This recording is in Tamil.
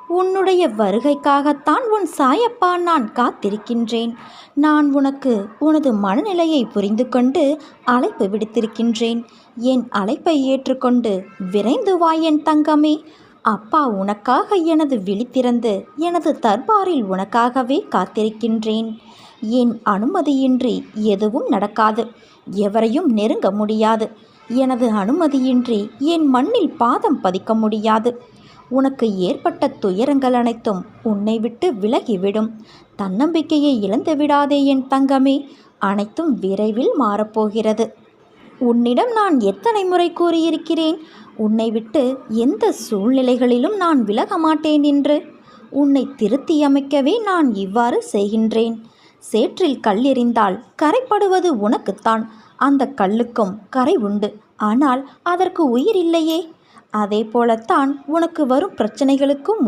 உன்னுடைய வருகைக்காகத்தான் உன் சாயப்பா நான் காத்திருக்கின்றேன். நான் உனக்கு உனது மனநிலையை புரிந்து கொண்டு அழைப்பு விடுத்திருக்கின்றேன். என் அழைப்பை ஏற்றுக்கொண்டு விரைந்து வா என் தங்கமே. அப்பா உனக்காக எனது விழித்திறந்து எனது தர்பாரில் உனக்காகவே காத்திருக்கின்றேன். என் அனுமதியின்றி எதுவும் நடக்காது. எவரையும் நெருங்க முடியாது. எனது அனுமதியின்றி என் மண்ணில் பாதம் பதிக்க முடியாது. உனக்கு ஏற்பட்ட துயரங்கள் அனைத்தும் உன்னை விட்டு விலகிவிடும். தன்னம்பிக்கையை இழந்து விடாதே என் தங்கமே. அனைத்தும் விரைவில் மாறப்போகிறது. உன்னிடம் நான் எத்தனை முறை கூறியிருக்கிறேன், உன்னை விட்டு எந்த சூழ்நிலைகளிலும் நான் விலக மாட்டேன் என்று. உன்னை திருத்தி அமைக்கவே நான் இவ்வாறு செய்கின்றேன். சேற்றில் கல் எறிந்தால் கரைப்படுவது உனக்குத்தான். அந்த கல்லுக்கும் கரை உண்டு. ஆனால் அதற்கு உயிர் இல்லையே. அதே போலத்தான் உனக்கு வரும் பிரச்சனைகளுக்கும்